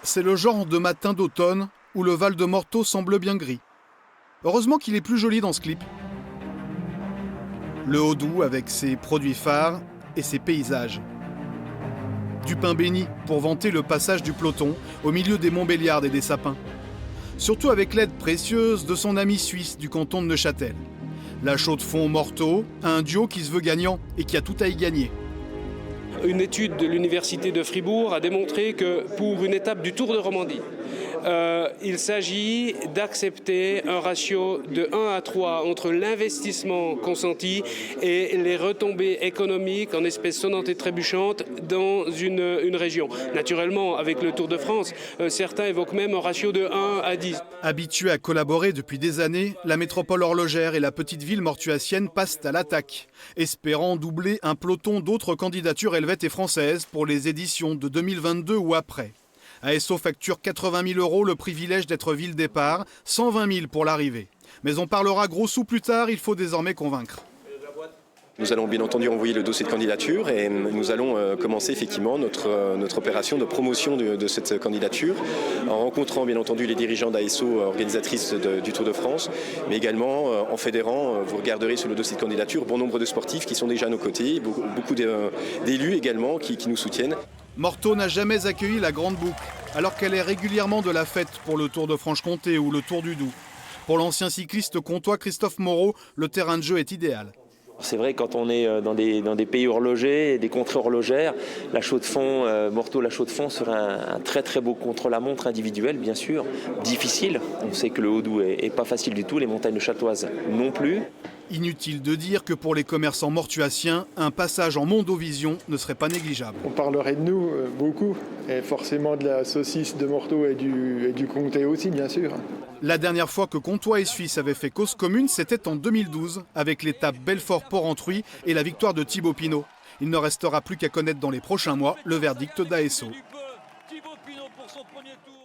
C'est le genre de matin d'automne où le Val de Morteau semble bien gris. Heureusement qu'il est plus joli dans ce clip. Le Haut-Doubs avec ses produits phares et ses paysages. Du pain béni pour vanter le passage du peloton au milieu des Montbéliardes et des sapins. Surtout avec l'aide précieuse de son ami suisse du canton de Neuchâtel. La Chaux-de-Fonds Morteau a un duo qui se veut gagnant et qui a tout à y gagner. Une étude de l'université de Fribourg a démontré que pour une étape du Tour de Romandie, il s'agit d'accepter un ratio de 1 à 3 entre l'investissement consenti et les retombées économiques en espèces sonnantes et trébuchantes dans une région. Naturellement, avec le Tour de France, certains évoquent même un ratio de 1 à 10. Habitués à collaborer depuis des années, la métropole horlogère et la petite ville mortuacienne passent à l'attaque, espérant doubler un peloton d'autres candidatures helvètes et françaises pour les éditions de 2022 ou après. ASO facture 80 000 € le privilège d'être ville départ, 120 000 pour l'arrivée. Mais on parlera gros sous plus tard, il faut désormais convaincre. Nous allons bien entendu envoyer le dossier de candidature et nous allons commencer effectivement notre opération de promotion de cette candidature en rencontrant bien entendu les dirigeants d'ASO, organisatrices du Tour de France, mais également en fédérant, vous regarderez sur le dossier de candidature, bon nombre de sportifs qui sont déjà à nos côtés, beaucoup d'élus également qui nous soutiennent. Morteau n'a jamais accueilli la Grande Boucle, alors qu'elle est régulièrement de la fête pour le Tour de Franche-Comté ou le Tour du Doubs. Pour l'ancien cycliste comtois Christophe Moreau, le terrain de jeu est idéal. C'est vrai, quand on est dans des pays horlogers, des contrées horlogères, la Chaux-de-Fonds, Morteau-la Chaux-de-Fonds serait un très très beau contre-la-montre individuel, bien sûr. Difficile, on sait que le Haut-Doubs est pas facile du tout, les montagnes châtoises non plus. Inutile de dire que pour les commerçants mortuaciens, un passage en Mondovision ne serait pas négligeable. On parlerait de nous beaucoup, et forcément de la saucisse de Morteau et du comté aussi, bien sûr. La dernière fois que Comtois et Suisse avaient fait cause commune, c'était en 2012, avec l'étape Belfort-Porrentruy et la victoire de Thibaut Pinot. Il ne restera plus qu'à connaître dans les prochains mois le verdict d'ASO. Thibaut Pinot pour son premier tour.